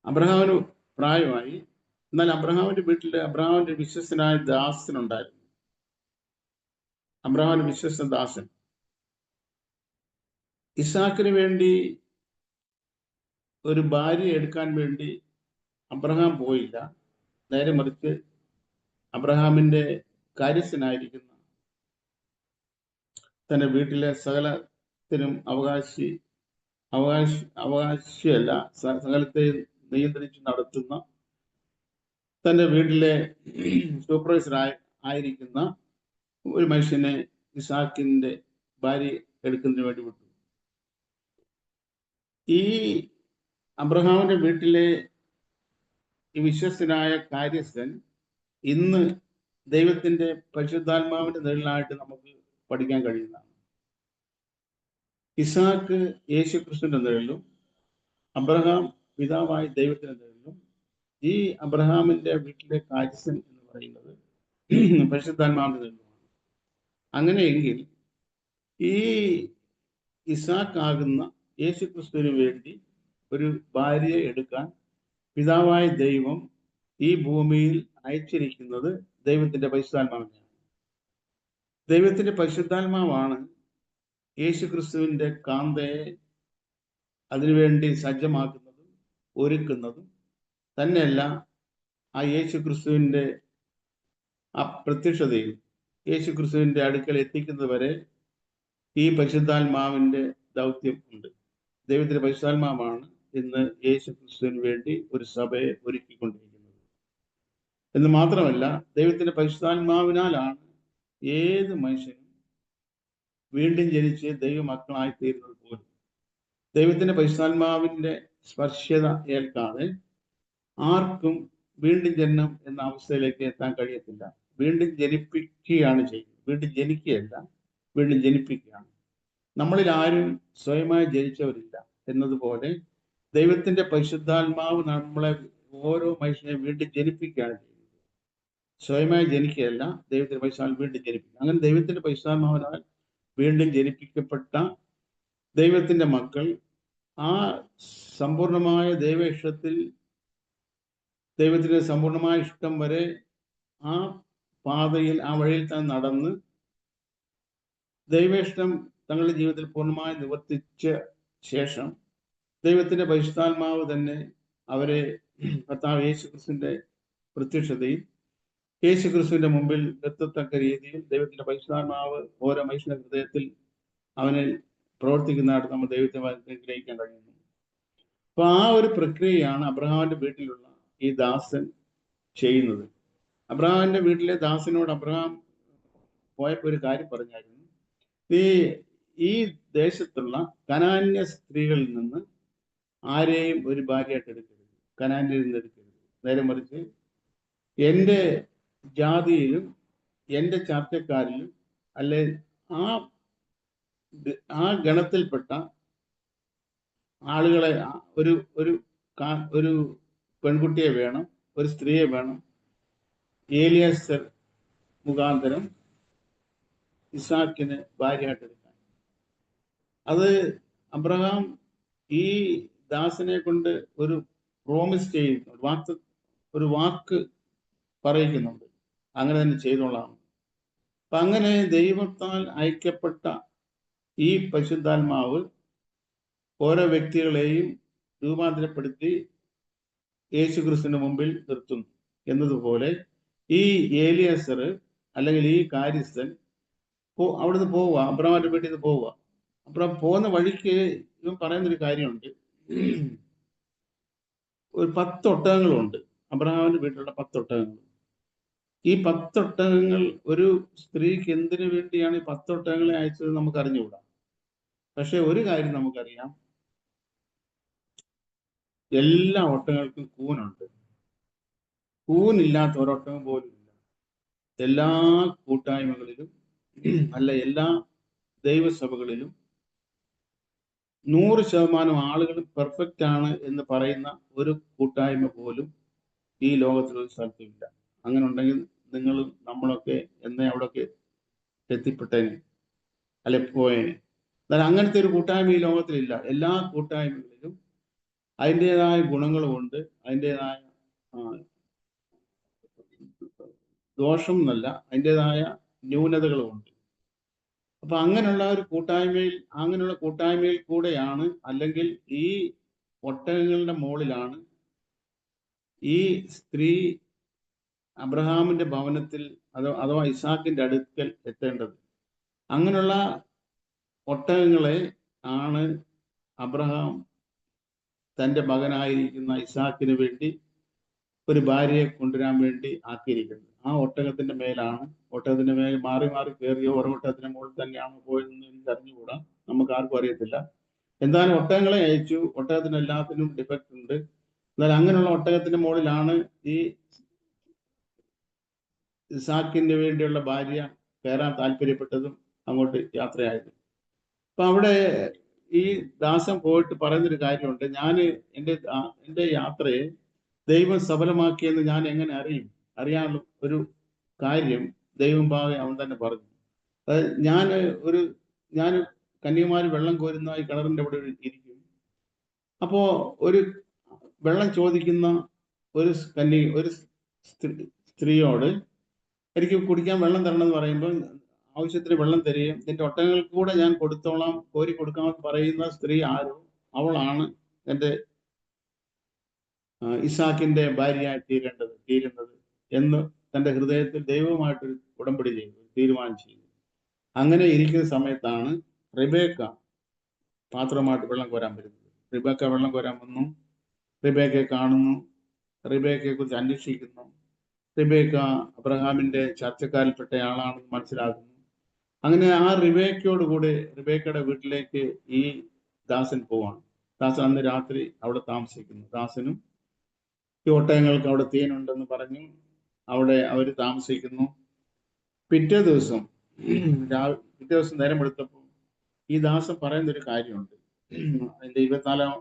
അബ്രഹാമിന് പ്രായമായി. എന്നാൽ അബ്രഹാമിന്റെ വീട്ടിൽ അബ്രഹാമിന്റെ വിശ്വസ്തനായ ദാസനുണ്ടായിരുന്നു. അബ്രഹാമിന്റെ വിശ്വസ്ത ദാസൻ ഇസാക്കിന് വേണ്ടി ഒരു ഭാര്യയെ എടുക്കാൻ വേണ്ടി അബ്രഹാം പോയില്ല. നേരെ മറിച്ച് അബ്രഹാമിന്റെ കാര്യസ്ഥനായിരിക്കുന്ന തന്റെ വീട്ടിലെ സകലത്തിനും അവകാശിയല്ല, സകലത്തെ നിയന്ത്രിച്ച് നടത്തുന്ന തന്റെ വീട്ടിലെ സൂപ്പർവൈസർ ആയിരിക്കുന്ന ഒരു മനുഷ്യനെ ഇസാക്കിന്റെ ഭാര്യ എടുക്കുന്നതിന് വേണ്ടി വിട്ടു. ഈ അബ്രഹാമിന്റെ വീട്ടിലെ ഈ വിശ്വസ്തനായ കാര്യസ്ഥൻ ഇന്ന് ദൈവത്തിന്റെ പരിശുദ്ധാത്മാവിന്റെ നിഴലായിട്ട് നമുക്ക് പഠിക്കാൻ കഴിയുന്നതാണ്. ഇസാക്ക് യേശുക്രിസ്തുവിന്റെ നിഴലും അബ്രഹാം പിതാവായ ദൈവത്തിന്റെ നിഴലും ഈ അബ്രഹാമിന്റെ വീട്ടിലെ കാര്യസ്ഥൻ എന്ന് പറയുന്നത് പരിശുദ്ധാത്മാവിന്റെ നിഴലുമാണ്. അങ്ങനെയെങ്കിൽ ഈ ഇസാക്ക് ആകുന്ന യേശുക്രിസ്തുവിന് വേണ്ടി ഒരു ഭാര്യയെ എടുക്കാൻ പിതാവായ ദൈവം ഈ ഭൂമിയിൽ അയച്ചിരിക്കുന്നത് ദൈവത്തിന്റെ പരിശുദ്ധാത്മാവിനെയാണ്. ദൈവത്തിന്റെ പരിശുദ്ധാത്മാവാണ് യേശുക്രിസ്തുവിന്റെ കാന്തയെ അതിനുവേണ്ടി സജ്ജമാക്കുന്നതും ഒരുക്കുന്നതും. തന്നെയല്ല, ആ യേശുക്രിസ്തുവിന്റെ ആ പ്രത്യക്ഷതയിൽ യേശു ക്രിസ്തുവിന്റെ അടുക്കൽ എത്തിക്കുന്നത് വരെ ഈ പരിശുദ്ധാത്മാവിന്റെ ദൗത്യം ഉണ്ട്. ദൈവത്തിന്റെ പരിശുദ്ധാത്മാവാണ് ഇന്ന് യേശു ക്രിസ്തുവിന് വേണ്ടി ഒരു സഭയെ ഒരുക്കിക്കൊണ്ടിരിക്കുന്നത്. എന്ന് മാത്രമല്ല, ദൈവത്തിന്റെ പരിശുദ്ധാത്മാവിനാലാണ് ഏത് മനുഷ്യനും വീണ്ടും ജനിച്ച് ദൈവമക്കളായി തീരുന്നത് പോലും. ദൈവത്തിന്റെ പരിശുദ്ധാത്മാവിന്റെ സ്പർശ്യത ഏൽക്കാതെ ആർക്കും വീണ്ടും ജനനം എന്ന അവസ്ഥയിലേക്ക് എത്താൻ കഴിയത്തില്ല. വീണ്ടും ജനിപ്പിക്കുകയാണ് ചെയ്യുന്നത്. വീണ്ടും ജനിക്കുകയല്ല, വീണ്ടും ജനിപ്പിക്കുകയാണ്. നമ്മളിൽ ആരും സ്വയമായി ജനിച്ചവരില്ല എന്നതുപോലെ ദൈവത്തിന്റെ പരിശുദ്ധാത്മാവ് നമ്മളെ ഓരോ മനുഷ്യനെ വീണ്ടും ജനിപ്പിക്കുകയാണ് ചെയ്യുന്നത്. സ്വയമായി ജനിക്കുകയല്ല, ദൈവത്തിന്റെ പരിശുദ്ധാത്മാവ് വീണ്ടും ജനിപ്പിക്കുക. അങ്ങനെ ദൈവത്തിന്റെ പരിശുദ്ധാത്മാവിനാൽ വീണ്ടും ജനിപ്പിക്കപ്പെട്ട ദൈവത്തിന്റെ മക്കൾ ആ സമ്പൂർണമായ ദൈവ ഇഷ്ടത്തിൽ, ദൈവത്തിന്റെ സമ്പൂർണമായ ഇഷ്ടം വരെ ആ പാതയിൽ, ആ വഴിയിൽ തന്നെ നടന്ന് ദൈവേഷ്ടം തങ്ങളുടെ ജീവിതത്തിൽ പൂർണ്ണമായി നിവർത്തിച്ച ശേഷം ദൈവത്തിന്റെ പരിശുദ്ധാത്മാവ് തന്നെ അവരെ കർത്താവ് യേശു ക്രിസ്തുവിന്റെ പ്രത്യക്ഷതയിൽ, യേശു ക്രിസ്തുവിന്റെ മുമ്പിൽ എത്തത്തക്ക രീതിയിൽ ദൈവത്തിന്റെ പരിശുദ്ധാത്മാവ് ഓരോ മനുഷ്യന്റെ ഹൃദയത്തിൽ അവനെ പ്രവർത്തിക്കുന്നതായിട്ട് നമ്മൾ ദൈവത്തെ ഗ്രഹിക്കാൻ കഴിയുന്നു. അപ്പൊ ആ ഒരു പ്രക്രിയയാണ് അബ്രഹാമിന്റെ വീട്ടിലുള്ള ഈ ദാസൻ ചെയ്യുന്നത്. അബ്രഹാമിന്റെ വീട്ടിലെ ദാസനോട് അബ്രഹാം പോയപ്പോ ഒരു കാര്യം പറഞ്ഞായിരുന്നു, ഈ ദേശത്തുള്ള കനാന്യ സ്ത്രീകളിൽ നിന്ന് ആരെയും ഒരു ഭാര്യയായിട്ട് എടുക്കരുത്, കനാന്യരിൽ നിന്ന് എടുക്കരുത്. നേരെ മറിച്ച് എൻ്റെ ജാതിയിലും എൻ്റെ ചാർച്ചക്കാരിലും അല്ലെ ആ ഗണത്തിൽപ്പെട്ട ആളുകളെ ഒരു പെൺകുട്ടിയെ വേണം, ഒരു സ്ത്രീയെ വേണം ഏലിയാസർ മുഖാന്തരം ഇസാക്കിന് ഭാര്യയായിട്ട് എടുക്കാൻ. അത് അബ്രഹാം ഈ ദാസനെ കൊണ്ട് ഒരു പ്രോമിസ് ചെയ്യുന്നു, ഒരു വാക്ക് പറയിക്കുന്നുണ്ട്, അങ്ങനെ തന്നെ ചെയ്തോളാം. അപ്പൊ അങ്ങനെ ദൈവത്താൽ അയക്കപ്പെട്ട ഈ പരിശുദ്ധാത്മാവ് ഓരോ വ്യക്തികളെയും രൂപാന്തരപ്പെടുത്തി യേശു ക്രിസ്തുവിന്റെ മുമ്പിൽ നിർത്തുന്നു. എന്നതുപോലെ ഈ ഏലിയാസർ അല്ലെങ്കിൽ ഈ കാര്യസ്ഥൻ അവിടുന്ന് പോവുക, അബ്രഹാമിന്റെ വീട്ടിൽ നിന്ന് പോവുക. അബ്രഹാം പോകുന്ന വഴിക്ക് ഇവൻ പറയുന്നൊരു കാര്യമുണ്ട്. ഒരു 10 ഒട്ടകങ്ങളുണ്ട് അബ്രഹാമിന്റെ വീട്ടിലുള്ള 10 ഒട്ടകങ്ങൾ. ഈ 10 ഒട്ടകങ്ങൾ ഒരു സ്ത്രീക്ക് എന്തിനു വേണ്ടിയാണ് ഈ 10 ഒട്ടകങ്ങളെ അയച്ചത് നമുക്ക് അറിഞ്ഞുകൂടാ. പക്ഷെ ഒരു കാര്യം നമുക്കറിയാം, എല്ലാ ഒട്ടകങ്ങൾക്കും കൂനുണ്ട്. കൂനില്ലാത്ത ഒരൊട്ടകം പോലും ഇല്ല. എല്ലാ കൂട്ടായ്മകളിലും അല്ല എല്ലാ ദൈവസഭകളിലും 100% ആളുകൾ പെർഫെക്റ്റ് ആണ് എന്ന് പറയുന്ന ഒരു കൂട്ടായ്മ പോലും ഈ ലോകത്തിലൊരു സ്ഥലത്തുമില്ല. അങ്ങനെ ഉണ്ടെങ്കിൽ നിങ്ങളും നമ്മളൊക്കെ എന്നേ അവിടെയൊക്കെ എത്തിപ്പെട്ടേനെ, അല്ലെ പോയേനെ. എന്നാൽ അങ്ങനത്തെ ഒരു കൂട്ടായ്മ ഈ ലോകത്തിലില്ല. എല്ലാ കൂട്ടായ്മകളിലും അതിൻ്റെതായ ഗുണങ്ങളുമുണ്ട്, അതിൻ്റെതായ ദോഷം എന്നല്ല, അതിൻ്റെതായ ന്യൂനതകളുമുണ്ട്. അപ്പൊ അങ്ങനെയുള്ള ഒരു കൂട്ടായ്മയിൽ കൂടെയാണ്, അല്ലെങ്കിൽ ഈ ഒട്ടകങ്ങളുടെ മുകളിലാണ് ഈ സ്ത്രീ അബ്രഹാമിന്റെ ഭവനത്തിൽ അഥവാ ഇസാക്കിന്റെ അടുക്കൽ എത്തേണ്ടത്. അങ്ങനെയുള്ള ഒട്ടകങ്ങളെ ആണ് അബ്രഹാം തൻ്റെ മകനായിരിക്കുന്ന ഇസാക്കിന് വേണ്ടി ഒരു ഭാര്യയെ കൊണ്ടുവരാൻ വേണ്ടി ആക്കിയിരിക്കുന്നത്. ആ ഒട്ടകത്തിന്റെ മേലാണ്, ഒട്ടകത്തിന്റെ മേൽ മാറി മാറി കയറിയോ ഓരോ ഒട്ടകത്തിന്റെ മുകളിൽ തന്നെയാണോ പോയതെന്ന് എനിക്ക് അറിഞ്ഞുകൂടാ, നമുക്ക് ആർക്കും അറിയത്തില്ല. എന്തായാലും ഒട്ടകങ്ങളെ അയച്ചു. ഒട്ടകത്തിന് എല്ലാത്തിനും ഡിഫക്റ്റ് ഉണ്ട്. എന്നാൽ അങ്ങനെയുള്ള ഒട്ടകത്തിന്റെ മുകളിലാണ് ഈ ഇസാക്കിന് വേണ്ടിയുള്ള ഭാര്യ കയറാൻ താല്പര്യപ്പെട്ടതും അങ്ങോട്ട് യാത്രയായത്. അപ്പൊ അവിടെ ഈ ദാസൻ പോയിട്ട് പറയുന്നൊരു കാര്യമുണ്ട്, ഞാൻ എൻ്റെ യാത്രയെ ദൈവം സഫലമാക്കിയെന്ന് ഞാൻ എങ്ങനെ അറിയാനുള്ള ഒരു കാര്യം ദൈവം പാകെ അവൻ തന്നെ പറഞ്ഞു. അതായത് ഞാൻ കന്യാകുമാരി വെള്ളം കോരുന്ന ഈ കിണറിന്റെ അവിടെ ഇരിക്കും. അപ്പോ ഒരു വെള്ളം ചോദിക്കുന്ന ഒരു സ്ത്രീയോട് എനിക്ക് കുടിക്കാൻ വെള്ളം തരണം എന്ന് പറയുമ്പോൾ ആവശ്യത്തിന് വെള്ളം തരികയും എൻ്റെ ഒട്ടകങ്ങൾക്ക് കൂടെ ഞാൻ കൊടുത്തോളാം, കോരി കൊടുക്കാമെന്ന് പറയുന്ന സ്ത്രീ ആരോ അവളാണ് എൻ്റെ ഇസാക്കിന്റെ ഭാര്യയായി തീരുന്നത് എന്ന് തൻ്റെ ഹൃദയത്തിൽ ദൈവവുമായിട്ടൊരു ഉടമ്പടി ചെയ്തു. തീരുമാനം ചെയ്തു. അങ്ങനെ ഇരിക്കുന്ന സമയത്താണ് റിബേക്ക പാത്രമായിട്ട് വെള്ളം കോരാൻ വരുന്നത്. റിബേക്ക വെള്ളം കോരാൻ വന്നു. റിബേക്കയെ കാണുന്നു, റിബേക്കയെ കുറിച്ച് അന്വേഷിക്കുന്നു. റിബേക്ക അബ്രഹാമിന്റെ ചർച്ചക്കാരിൽപ്പെട്ട ആളാണെന്ന് മനസ്സിലാക്കുന്നു. അങ്ങനെ ആ റിബേക്കയോട് കൂടെ റിബേക്കയുടെ വീട്ടിലേക്ക് ഈ ദാസൻ പോവാണ്. ദാസൻ അന്ന് രാത്രി അവിടെ താമസിക്കുന്നു. ദാസനും ഈ ഒട്ടകങ്ങൾക്ക് അവിടെ തീനുണ്ടെന്ന് പറഞ്ഞു അവിടെ അവർ താമസിക്കുന്നു. പിറ്റേ ദിവസം നേരം എടുത്തപ്പോൾ ഈ ദാസൻ പറയുന്ന ഒരു കാര്യമുണ്ട്. അതിന്റെ 24-ാം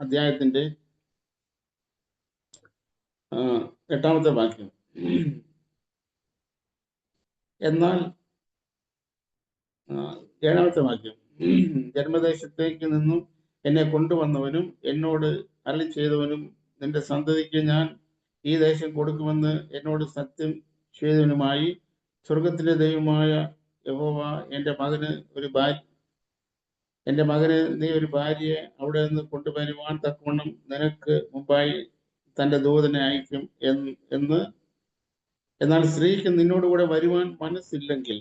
അധ്യായത്തിന്റെ 8-ാമത്തെ വാക്യം. എന്നാൽ 7-ാമത്തെ വാക്യം, ജന്മദേശത്തേക്ക് നിന്നും എന്നെ കൊണ്ടുവന്നവനും എന്നോട് അരുളി ചെയ്തവനും നിന്റെ സന്തതിക്ക് ഞാൻ ഈ ദേശം കൊടുക്കുമെന്ന് എന്നോട് സത്യം ചെയ്തവനുമായി സ്വർഗത്തിലെ ദൈവമായ യഹോവ എൻ്റെ മകന് നീ ഒരു ഭാര്യയെ അവിടെ നിന്ന് കൊണ്ടുവരുവാൻ തക്കവണ്ണം നിനക്ക് മുമ്പായി തൻ്റെ ദൂതനെ അയക്കും എന്നാൽ സ്ത്രീക്ക് നിന്നോടുകൂടെ വരുവാൻ മനസ്സില്ലെങ്കിൽ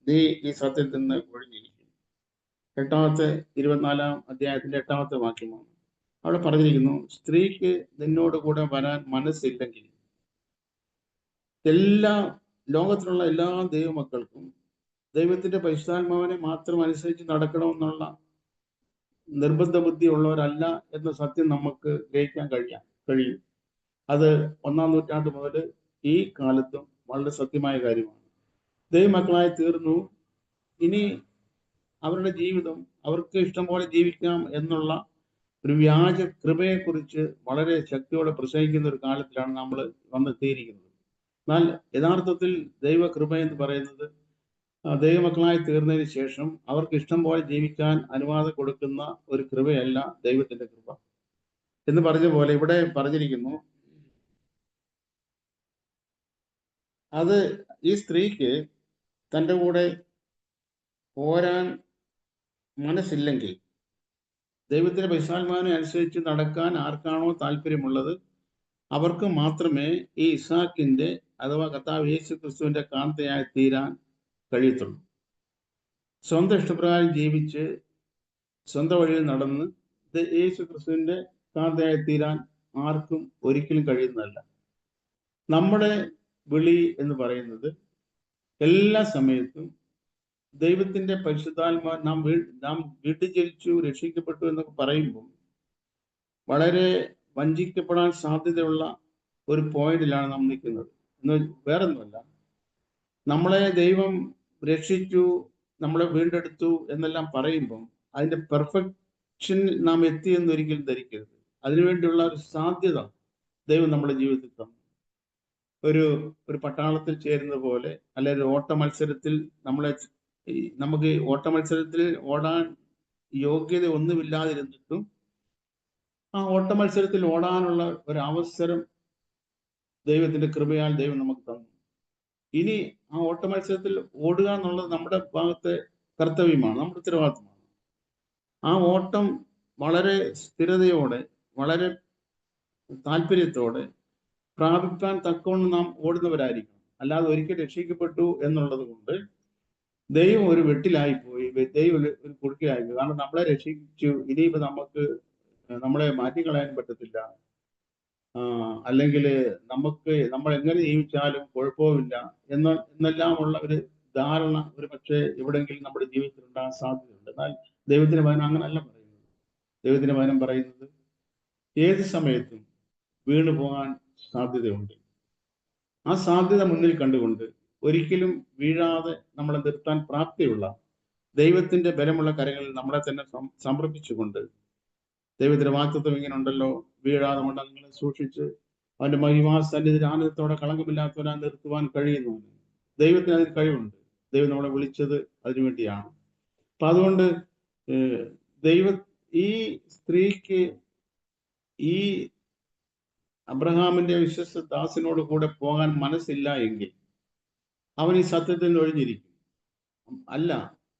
നീ ഈ സത്യത്തിൽ നിന്ന് ഒഴിഞ്ഞിരിക്കും. 24-ാം അധ്യായത്തിന്റെ 8-ാമത്തെ വാക്യമാണ്. അവിടെ പറഞ്ഞിരിക്കുന്നു, സ്ത്രീക്ക് നിന്നോട് കൂടെ വരാൻ മനസ്സില്ലെങ്കിൽ ലോകത്തിലുള്ള എല്ലാ ദൈവമക്കൾക്കും ദൈവത്തിന്റെ പരിശുദ്ധാത്മാവിനെ മാത്രം അനുസരിച്ച് നടക്കണമെന്നുള്ള നിർബന്ധ ബുദ്ധി ഉള്ളവരല്ല എന്ന സത്യം നമുക്ക് ഗ്രഹിക്കാൻ കഴിയും. അത് 1-ാം നൂറ്റാണ്ട് മുതൽ ഈ കാലത്തും വളരെ സത്യമായ കാര്യമാണ്. ദൈവമക്കളായി തീർന്നു. ഇനി അവരുടെ ജീവിതം അവർക്ക് ഇഷ്ടം പോലെ ജീവിക്കാം എന്നുള്ള ഒരു വ്യാജ കൃപയെക്കുറിച്ച് വളരെ ശക്തിയോടെ പ്രസംഗിക്കുന്ന ഒരു കാലത്തിലാണ് നമ്മൾ വന്നെത്തിയിരിക്കുന്നത്. എന്നാൽ യഥാർത്ഥത്തിൽ ദൈവകൃപ എന്ന് പറയുന്നത് ദൈവമക്കളായി തീർന്നതിന് ശേഷം അവർക്ക് ഇഷ്ടം പോലെ ജീവിക്കാൻ അനുവാദം കൊടുക്കുന്ന ഒരു കൃപയല്ല ദൈവത്തിന്റെ കൃപ. എന്ന് പറഞ്ഞ പോലെ ഇവിടെ പറഞ്ഞിരിക്കുന്നു, അത് ഈ സ്ത്രീക്ക് തൻ്റെ കൂടെ പോരാൻ മനസ്സില്ലെങ്കിൽ ദൈവത്തിന്റെ പരിശുദ്ധാത്മാവിനെ അനുസരിച്ച് നടക്കാൻ ആർക്കാണോ താല്പര്യമുള്ളത് അവർക്ക് മാത്രമേ ഈ ഇസാക്കിന്റെ അഥവാ കർത്താവ് യേശു ക്രിസ്തുവിന്റെ കാന്തയായി തീരാൻ കഴിയത്തുള്ളൂ. സ്വന്തം ഇഷ്ടപ്രകാരം ജീവിച്ച് സ്വന്തം വഴിയിൽ നടന്ന് യേശു ക്രിസ്തുവിന്റെ കാന്തയായി തീരാൻ ആർക്കും ഒരിക്കലും കഴിയുന്നതല്ല. നമ്മുടെ വിളി എന്ന് പറയുന്നത് എല്ലാ സമയത്തും ദൈവത്തിന്റെ പരിശുദ്ധാത്മാ നാം വീട്ടിൽ ജനിച്ചു രക്ഷിക്കപ്പെട്ടു എന്നൊക്കെ പറയുമ്പോൾ വളരെ വഞ്ചിക്കപ്പെടാൻ സാധ്യതയുള്ള ഒരു പോയിന്റിലാണ് നാം നിൽക്കുന്നത്. വേറൊന്നുമല്ല, നമ്മളെ ദൈവം രക്ഷിച്ചു, നമ്മളെ വീണ്ടെടുത്തു എന്നെല്ലാം പറയുമ്പോൾ അതിന്റെ പെർഫെക്ഷൻ നാം എത്തിയെന്ന് ഒരിക്കലും ധരിക്കരുത്. അതിനുവേണ്ടിയുള്ള ഒരു സാധ്യത ദൈവം നമ്മുടെ ജീവിതത്തിൽ തന്നു. ഒരു പട്ടാളത്തിൽ ചേരുന്ന പോലെ, അല്ലെ ഒരു ഓട്ട മത്സരത്തിൽ നമുക്ക് ഓട്ട മത്സരത്തിൽ ഓടാൻ യോഗ്യത ഒന്നുമില്ലാതിരുന്നിട്ടും ആ ഓട്ട മത്സരത്തിൽ ഓടാനുള്ള ഒരു അവസരം ദൈവത്തിന്റെ കൃപയാൽ ദൈവം നമുക്ക് തന്നു. ഇനി ആ ഓട്ട മത്സരത്തിൽ ഓടുക എന്നുള്ളത് നമ്മുടെ ഭാഗത്തെ കർത്തവ്യമാണ്, നമ്മുടെ ഉത്തരവാദിത്തമാണ്. ആ ഓട്ടം വളരെ സ്ഥിരതയോടെ വളരെ താല്പര്യത്തോടെ പ്രാപിക്കാൻ തക്കവണ്ണം നാം ഓടുന്നവരായിരിക്കണം. അല്ലാതെ ഒരിക്കൽ രക്ഷിക്കപ്പെട്ടു എന്നുള്ളത് കൊണ്ട് ദൈവം ഒരു വെട്ടിലായിപ്പോയി, ദൈവം ഒരു കുടുക്കിലായിപ്പോയി. കാരണം നമ്മളെ രക്ഷിച്ചു, ഇനിയിപ്പോ നമ്മളെ മാറ്റിക്കളയാനും പറ്റത്തില്ല, അല്ലെങ്കിൽ നമ്മൾ എങ്ങനെ ജീവിച്ചാലും കുഴപ്പമില്ല എന്നെല്ലാമുള്ള ഒരു ധാരണ ഒരു പക്ഷേ എവിടെയെങ്കിലും നമ്മുടെ ജീവിതത്തിൽ ഉണ്ടാകാൻ സാധ്യതയുണ്ട്. എന്നാൽ ദൈവത്തിന്റെ വചനം അങ്ങനല്ല പറയുന്നത്. ദൈവത്തിന്റെ വചനം പറയുന്നത് ഏത് സമയത്തും വീണു പോകാൻ സാധ്യതയുണ്ട്. ആ സാധ്യത മുന്നിൽ കണ്ടുകൊണ്ട് ഒരിക്കലും വീഴാതെ നമ്മളെ നിർത്താൻ പ്രാപ്തിയുള്ള ദൈവത്തിന്റെ ബലമുള്ള കരങ്ങളിൽ നമ്മളെ തന്നെ സമർപ്പിച്ചുകൊണ്ട്, ദൈവത്തിന്റെ വാക്തത്വം ഇങ്ങനെ ഉണ്ടല്ലോ, വീഴാതെ മണ്ഡലങ്ങളെ സൂക്ഷിച്ച് അവന്റെ മഹിമാസന്നിധിയിൽ ആനന്ദത്തോടെ കളങ്കമില്ലാത്തവരാ നിർത്തുവാൻ കഴിയുന്നു. ദൈവത്തിന് അതിന് കഴിവുണ്ട്. ദൈവം നമ്മളെ വിളിച്ചത് അതിനുവേണ്ടിയാണ്. അപ്പൊ അതുകൊണ്ട് ഈ സ്ത്രീക്ക് ഈ അബ്രഹാമിന്റെ വിശ്വസ്ത ദാസനോട് കൂടെ പോകാൻ മനസ്സില്ല എങ്കിൽ അവൻ ഈ സത്യത്തിൽ നിന്ന് ഒഴിഞ്ഞിരിക്കും. അല്ല,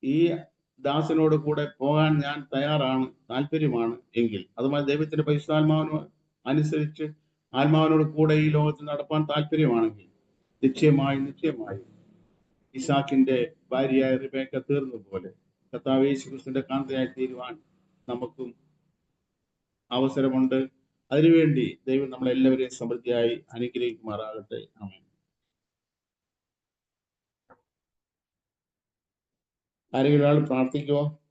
ഈ ദാസനോട് കൂടെ പോകാൻ ഞാൻ തയ്യാറാണ്, താല്പര്യമാണ് എങ്കിൽ, അതുമായി ദൈവത്തിന്റെ പരിശുദ്ധാത്മാവിന് അനുസരിച്ച് ആത്മാവിനോട് കൂടെ ഈ ലോകത്തിൽ നടപ്പാൻ താല്പര്യമാണെങ്കിൽ നിശ്ചയമായും ഇസാക്കിന്റെ ഭാര്യയായ റിബേക്ക തീർന്നതുപോലെ കർത്താവ് യേശു ക്രിസ്തുവിന്റെ കാന്തയായി തീരുവാൻ നമുക്കും അവസരമുണ്ട്. അതിനുവേണ്ടി ദൈവം നമ്മളെല്ലാവരെയും സമൃദ്ധിയായി അനുഗ്രഹിക്കുമാറാകട്ടെ. ആമേൻ. ആരെങ്കിലും ഒരാൾ പ്രാർത്ഥിക്കുമോ?